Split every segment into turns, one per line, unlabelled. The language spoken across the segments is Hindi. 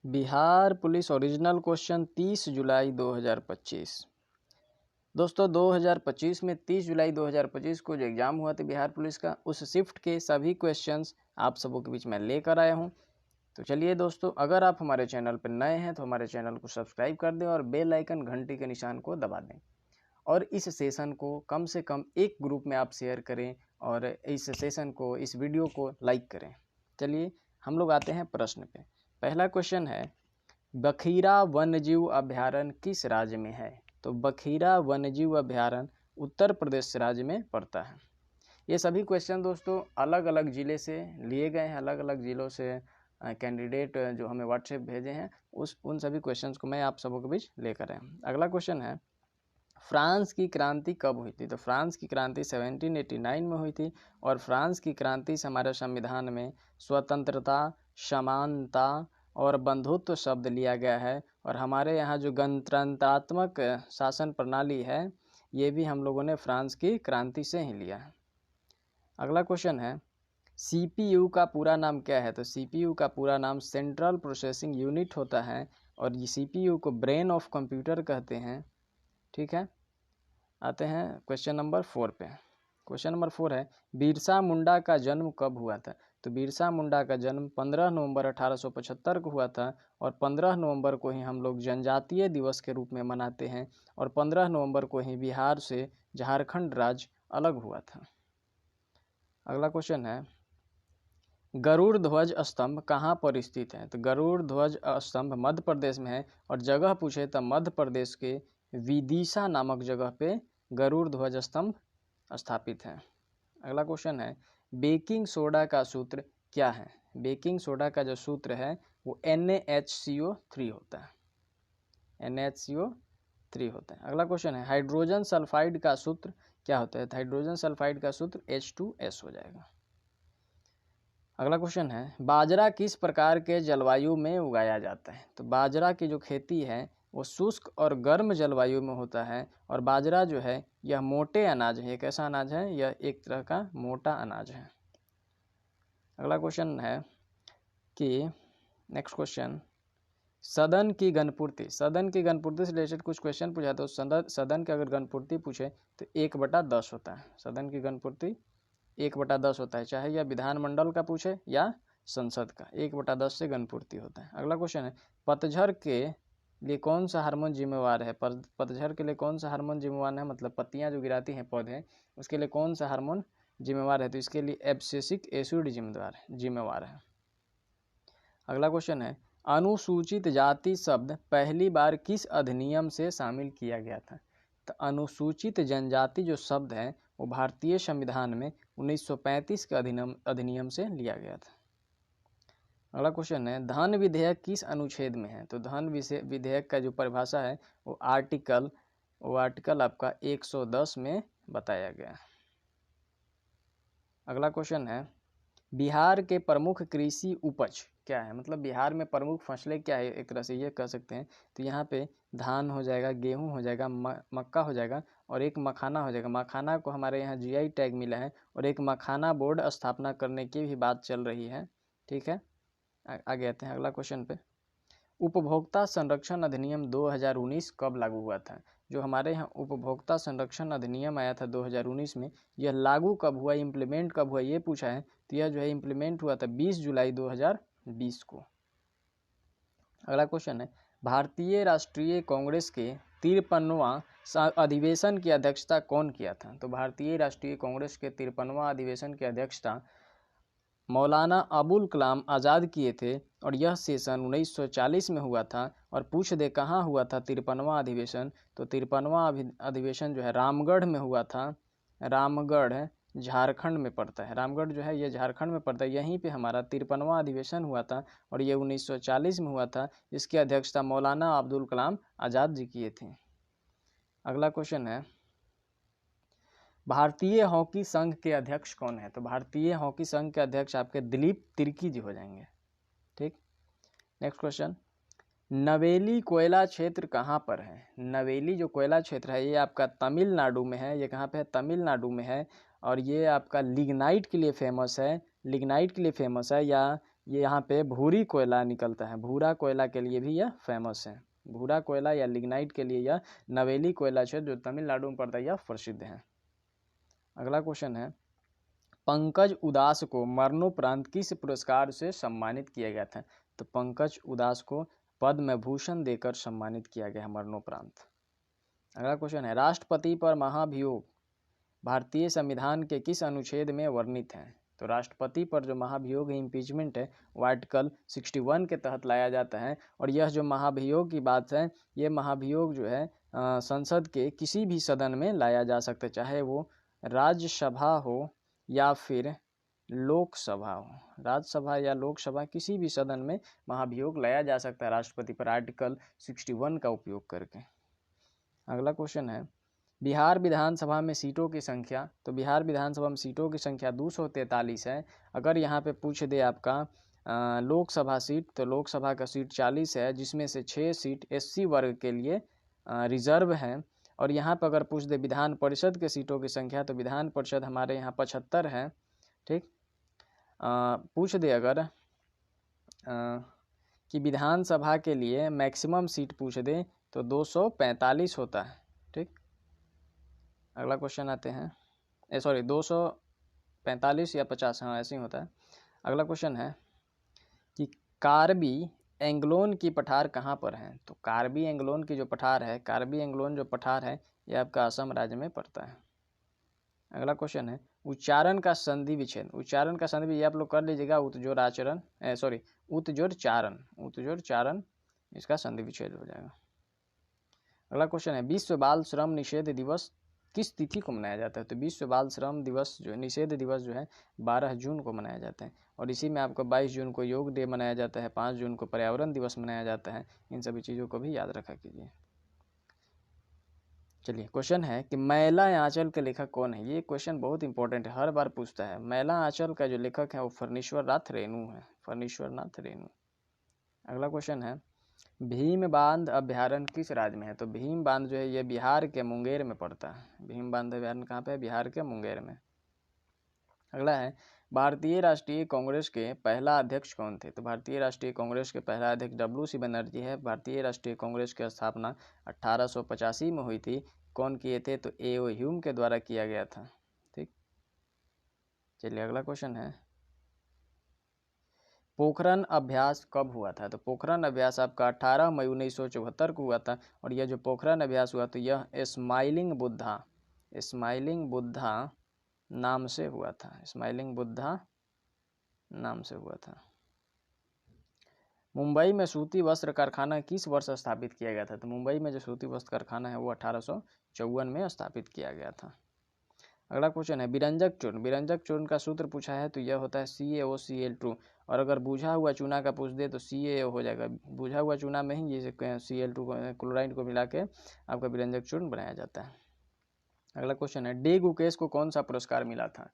बिहार पुलिस ओरिजिनल क्वेश्चन 30 जुलाई 2025। दोस्तों 2025 में 30 जुलाई 2025 को जो एग्ज़ाम हुआ था बिहार पुलिस का, उस शिफ्ट के सभी क्वेश्चंस आप सबों के बीच में लेकर आया हूं। तो चलिए दोस्तों, अगर आप हमारे चैनल पर नए हैं तो हमारे चैनल को सब्सक्राइब कर दें और बेल आइकन घंटी के निशान को दबा दें, और इस सेशन को कम से कम एक ग्रुप में आप शेयर करें और इस सेशन को, इस वीडियो को लाइक करें। चलिए हम लोग आते हैं प्रश्न पे। पहला क्वेश्चन है, बखीरा वन्यजीव अभयारण्य किस राज्य में है? तो बखीरा वन्यजीव अभयारण्य उत्तर प्रदेश राज्य में पड़ता है। ये सभी क्वेश्चन दोस्तों अलग अलग ज़िले से लिए गए हैं, अलग अलग ज़िलों से कैंडिडेट जो हमें व्हाट्सएप भेजे हैं उन सभी क्वेश्चंस को मैं आप सबों के बीच लेकर आया। अगला क्वेश्चन है, फ्रांस की क्रांति कब हुई थी? तो फ्रांस की क्रांति 1789 में हुई थी, और फ्रांस की क्रांति से हमारे संविधान में स्वतंत्रता, समानता और बंधुत्व शब्द लिया गया है, और हमारे यहाँ जो गणतंत्रात्मक शासन प्रणाली है ये भी हम लोगों ने फ्रांस की क्रांति से ही लिया है। अगला क्वेश्चन है, CPU का पूरा नाम क्या है? तो CPU का पूरा नाम सेंट्रल प्रोसेसिंग यूनिट होता है, और ये CPU को ब्रेन ऑफ कंप्यूटर कहते हैं। ठीक है, आते हैं क्वेश्चन नंबर 4 पे। क्वेश्चन नंबर 4 है, बिरसा मुंडा का जन्म कब हुआ था? तो बिरसा मुंडा का जन्म 15 नवंबर 1875 को हुआ था, और 15 नवंबर को ही हम लोग जनजातीय दिवस के रूप में मनाते हैं, और 15 नवंबर को ही बिहार से झारखंड राज्य अलग हुआ था। अगला क्वेश्चन है, गरुड़ ध्वज स्तंभ कहाँ पर स्थित है? तो गरुड़ ध्वज स्तंभ मध्य प्रदेश में है, और जगह पूछे तो मध्य प्रदेश के विदिशा नामक जगह पे गरुड़ ध्वज स्तंभ स्थापित है। अगला क्वेश्चन है, बेकिंग सोडा का सूत्र क्या है? बेकिंग सोडा का जो सूत्र है वो NaHCO3 होता है, NaHCO3 होता है। अगला क्वेश्चन है, हाइड्रोजन सल्फाइड का सूत्र क्या होता है? तो हाइड्रोजन सल्फाइड का सूत्र H2S हो जाएगा। अगला क्वेश्चन है, बाजरा किस प्रकार के जलवायु में उगाया जाता है? तो बाजरा की जो खेती है वो शुष्क और गर्म जलवायु में होता है, और बाजरा जो है यह मोटे अनाज है। कैसा अनाज है? यह एक तरह का मोटा अनाज है। अगला क्वेश्चन है कि नेक्स्ट क्वेश्चन, सदन की गणपूर्ति से रिलेटेड कुछ क्वेश्चन पूछा तो सदन की अगर गणपूर्ति पूछे तो 1/10 होता है। सदन की गणपूर्ति 1/10 होता है, चाहे यह विधानमंडल का पूछे या संसद का, 1/10 से गणपूर्ति होता है। अगला क्वेश्चन है, पतझड़ के लिए कौन सा हार्मोन जिम्मेवार है? पतझड़ के लिए कौन सा हार्मोन जिम्मेवार है, मतलब पत्तियां जो गिराती हैं पौधे, उसके लिए कौन सा हार्मोन जिम्मेवार है? तो इसके लिए एब्सिसिक एसिड जिम्मेवार है। अगला क्वेश्चन है, अनुसूचित जाति शब्द पहली बार किस अधिनियम से शामिल किया गया था? तो अनुसूचित जनजाति जो शब्द है वो भारतीय संविधान में 1935 के अधिनियम से लिया गया था। अगला क्वेश्चन है, धन विधेयक किस अनुच्छेद में है? तो धन विधेयक का जो परिभाषा है वो आर्टिकल आपका 110 में बताया गया। अगला क्वेश्चन है, बिहार के प्रमुख कृषि उपज क्या है? मतलब बिहार में प्रमुख फसलें क्या है, एक तरह से ये कह सकते हैं। तो यहाँ पे धान हो जाएगा, गेहूं हो जाएगा, मक्का हो जाएगा, और एक मखाना हो जाएगा। मखाना को हमारे यहाँ GI टैग मिला है, और एक मखाना बोर्ड स्थापना करने की भी बात चल रही है। ठीक है, आगे आते हैं अगला क्वेश्चन पे। उपभोक्ता संरक्षण अधिनियम 2019 कब लागू हुआ था? जो हमारे यहाँ उपभोक्ता संरक्षण अधिनियम आया था 2019 में, यह लागू कब हुआ, इम्प्लीमेंट कब हुआ, ये पूछा है। तो यह जो है इम्प्लीमेंट हुआ था 20 जुलाई 2020 को। अगला क्वेश्चन है, भारतीय राष्ट्रीय कांग्रेस के 53वां अधिवेशन की अध्यक्षता कौन किया था? तो भारतीय राष्ट्रीय कांग्रेस के 53वां अधिवेशन की अध्यक्षता मौलाना अबुल कलाम आज़ाद किए थे, और यह सेशन 1940 में हुआ था। और पूछ दे कहाँ हुआ था 53वां अधिवेशन? तो 53वां अधिवेशन जो है रामगढ़ में हुआ था। रामगढ़ झारखंड में पड़ता है। रामगढ़ जो है ये झारखंड में पड़ता है, यहीं पे हमारा 53वां अधिवेशन हुआ था, और ये 1940 में हुआ था। इसकी अध्यक्षता मौलाना अब्दुल कलाम आज़ाद जी किए थे। अगला क्वेश्चन है, भारतीय हॉकी संघ के अध्यक्ष कौन है? तो भारतीय हॉकी संघ के अध्यक्ष आपके दिलीप तिर्की जी हो जाएंगे। ठीक, नेक्स्ट क्वेश्चन, नवेली कोयला क्षेत्र कहाँ पर है? नवेली जो कोयला क्षेत्र है ये आपका तमिलनाडु में है। ये कहाँ पे है? तमिलनाडु में है, और ये आपका लिग्नाइट के लिए फेमस है। लिग्नाइट के लिए फेमस है, या ये यहाँ पे भूरी कोयला निकलता है, भूरा कोयला के लिए भी यह फेमस है। भूरा कोयला या लिग्नाइट के लिए यह नवेली कोयला क्षेत्र जो तमिलनाडु में पड़ता है यह प्रसिद्ध है। अगला क्वेश्चन है, पंकज उदास को मरणोपरांत किस पुरस्कार से सम्मानित किया गया था? तो पंकज उदास को पद्म भूषण देकर सम्मानित किया गया मरणोपरांत। अगला क्वेश्चन है, राष्ट्रपति पर महाभियोग भारतीय संविधान के किस अनुच्छेद में वर्णित है? तो राष्ट्रपति पर जो महाभियोग इम्पीचमेंट है वो आर्टिकल 61 के तहत लाया जाता है। और यह जो महाभियोग की बात है, ये महाभियोग जो है संसद के किसी भी सदन में लाया जा सकता है, चाहे वो राज्यसभा हो या फिर लोकसभा हो। राज्यसभा या लोकसभा किसी भी सदन में महाभियोग लाया जा सकता है राष्ट्रपति पर आर्टिकल 61 का उपयोग करके। अगला क्वेश्चन है, बिहार विधानसभा में सीटों की संख्या। तो बिहार विधानसभा में सीटों की संख्या 243 है। अगर यहाँ पे पूछ दे आपका लोकसभा सीट, तो लोकसभा का सीट 40 है, जिसमें से 6 सीट SC वर्ग के लिए रिजर्व है। और यहाँ पर अगर पूछ दे विधान परिषद के सीटों की संख्या, तो विधान परिषद हमारे यहाँ 75 है। ठीक, पूछ दे अगर कि विधानसभा के लिए मैक्सिमम सीट पूछ दे तो 245 होता है। ठीक, अगला क्वेश्चन आते हैं, 245 या 50, हाँ ऐसे ही होता है। अगला क्वेश्चन है कि कार्बी एंग्लोन की पठार कहाँ पर है? तो कार्बी एंग्लोन की जो पठार है, कार्बी एंग्लोन जो पठार है ये आपका असम राज्य में पड़ता है। अगला क्वेश्चन है, उच्चारण का संधि विच्छेद। उच्चारण का संधि ये आप लोग कर लीजिएगा, उत्जोड़ चारण, इसका संधि विच्छेद हो जाएगा। अगला क्वेश्चन है, विश्व बाल श्रम निषेध दिवस किस तिथि को मनाया जाता है? तो विश्व बाल श्रम दिवस जो निषेध दिवस जो है 12 जून को मनाया जाता है। और इसी में आपको 22 जून को योग डे मनाया जाता है, 5 जून को पर्यावरण दिवस मनाया जाता है। इन सभी चीज़ों को भी याद रखा कीजिए। चलिए, क्वेश्चन है कि मैला आंचल के लेखक कौन है? ये क्वेश्चन बहुत इंपॉर्टेंट है, हर बार पूछता है। मैला आंचल का जो लेखक है वो फणीश्वर नाथ रेणु है, फणीश्वर नाथ रेणु। अगला क्वेश्चन है, भीम बांध अभ्यारण्य किस राज्य में है? तो भीम बांध जो है ये बिहार के मुंगेर में पड़ता है। भीम बांध अभ्यारण्य कहाँ पे है? बिहार के मुंगेर में। अगला है, भारतीय राष्ट्रीय कांग्रेस के पहला अध्यक्ष कौन थे? तो भारतीय राष्ट्रीय कांग्रेस के पहला अध्यक्ष WC बनर्जी है। भारतीय राष्ट्रीय कांग्रेस की स्थापना 1885 में हुई थी। कौन किए थे? तो A.O. ह्यूम के द्वारा किया गया था। ठीक, चलिए अगला क्वेश्चन है, पोखरण अभ्यास कब हुआ था? तो पोखरण अभ्यास आपका 18 मई 1974 को हुआ था। और यह जो पोखरण अभ्यास हुआ तो यह स्माइलिंग बुद्धा नाम से हुआ था। स्माइलिंग बुद्धा नाम से हुआ था। मुंबई में सूती वस्त्र कारखाना किस वर्ष स्थापित किया गया था? तो मुंबई में जो सूती वस्त्र कारखाना है वो 1854 में स्थापित किया गया था। अगला क्वेश्चन है, विरंजक चूर्ण का सूत्र पूछा है तो यह होता है CaOCl2। और अगर बुझा हुआ चूना का पूछ दे तो CaO हो जाएगा। बुझा हुआ चूना में ही ये Cl2 क्लोराइड को मिला के आपका विरंजक चूर्ण बनाया जाता है। अगला क्वेश्चन है, डी गुकेश को कौन सा पुरस्कार मिला था?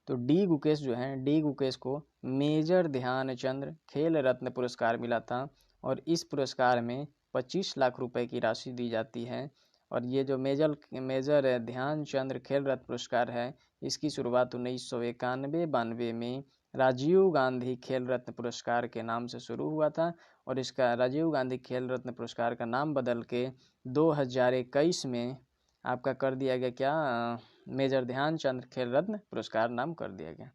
तो डी गुकेश को मेजर ध्यानचंद खेल रत्न पुरस्कार मिला था। और इस पुरस्कार में 25 लाख रुपए की राशि दी जाती है। और ये जो मेजर ध्यानचंद खेल रत्न पुरस्कार है इसकी शुरुआत 1991-92 में राजीव गांधी खेल रत्न पुरस्कार के नाम से शुरू हुआ था। और इसका राजीव गांधी खेल रत्न पुरस्कार का नाम बदल के 2021 में आपका कर दिया गया क्या? मेजर ध्यानचंद खेल रत्न पुरस्कार नाम कर दिया गया।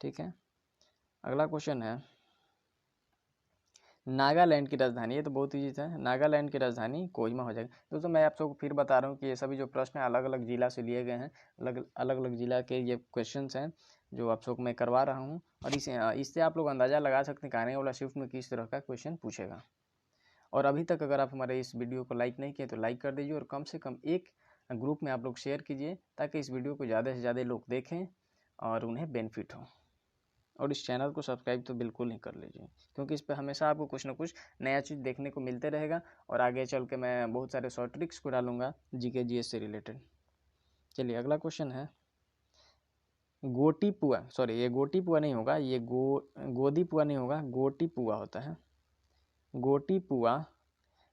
ठीक है, अगला क्वेश्चन है, नागालैंड की राजधानी। ये तो बहुत ईजी था, नागालैंड की राजधानी कोहिमा हो जाएगा। दोस्तों मैं आप सबको फिर बता रहा हूँ कि ये सभी जो प्रश्न हैं अलग अलग जिला से लिए गए हैं, अलग अलग जिला के ये क्वेश्चंस हैं जो आप सबको मैं करवा रहा हूँ। और इससे आप लोग अंदाज़ा लगा सकते हैं कि आने वाला शिफ्ट में किस तरह का क्वेश्चन पूछेगा। और अभी तक अगर आप हमारे इस वीडियो को लाइक नहीं किए तो लाइक कर दीजिए, और कम से कम एक ग्रुप में आप लोग शेयर कीजिए ताकि इस वीडियो को ज़्यादा से ज़्यादा लोग देखें और उन्हें बेनिफिट हो। और इस चैनल को सब्सक्राइब तो बिल्कुल ही कर लीजिए, क्योंकि इस पर हमेशा आपको कुछ ना कुछ नया चीज़ देखने को मिलते रहेगा। और आगे चल के मैं बहुत सारे शॉर्ट ट्रिक्स को डालूंगा GK GS से रिलेटेड। चलिए अगला क्वेश्चन है, ये गोटी पुआ नहीं होगा, ये गोदी पुआ नहीं होगा, गोटी पुआ होता है। गोटी पुआ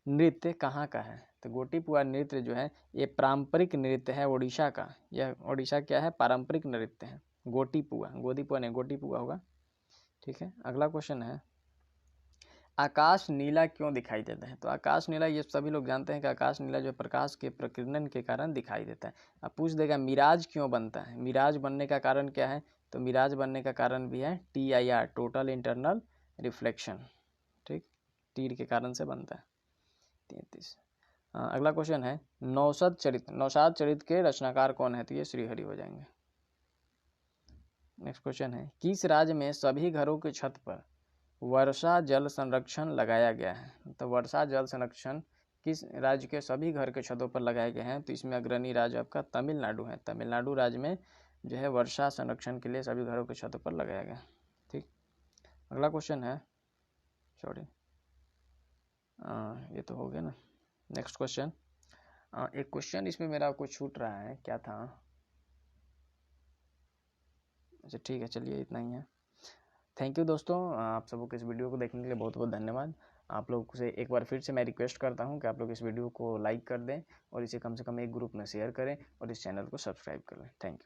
नृत्य कहाँ का है? तो गोटी पुआ नृत्य जो है ये पारंपरिक नृत्य है उड़ीसा का। यह उड़ीसा क्या है? पारंपरिक नृत्य है। गोटी पुआ, गोदी पुआ नहीं, गोटी पुआ होगा। ठीक है। अगला क्वेश्चन है, आकाश नीला क्यों दिखाई देता है? तो आकाश नीला, ये सभी लोग जानते हैं कि आकाश नीला जो प्रकाश के प्रकीर्णन के कारण दिखाई देता है। अब पूछ देगा मिराज क्यों बनता है? मिराज बनने का कारण क्या है? तो मिराज बनने का कारण भी है TIR, टोटल इंटरनल रिफ्लेक्शन। ठीक, तीर के कारण से बनता है। 33। अगला क्वेश्चन है, नौशाद चरित के रचनाकार कौन है? तो ये श्रीहरि हो जाएंगे। नेक्स्ट क्वेश्चन है, किस राज्य में सभी घरों की छत पर वर्षा जल संरक्षण लगाया गया है? तो वर्षा जल संरक्षण किस राज्य के सभी घर के छतों पर लगाए गए हैं? तो इसमें अग्रणी राज्य आपका तमिलनाडु है। तमिलनाडु राज्य में जो है वर्षा संरक्षण के लिए सभी घरों के छतों पर लगाया गया। ठीक। अगला क्वेश्चन है, सॉरी ये तो हो गया ना। नेक्स्ट क्वेश्चन, एक क्वेश्चन इसमें मेरा कुछ छूट रहा है, क्या था? अच्छा ठीक है, चलिए इतना ही है। थैंक यू दोस्तों, आप सबको इस वीडियो को देखने के लिए बहुत बहुत धन्यवाद। आप लोग से एक बार फिर से मैं रिक्वेस्ट करता हूं कि आप लोग इस वीडियो को लाइक कर दें और इसे कम से कम एक ग्रुप में शेयर करें और इस चैनल को सब्सक्राइब कर लें। Thank you.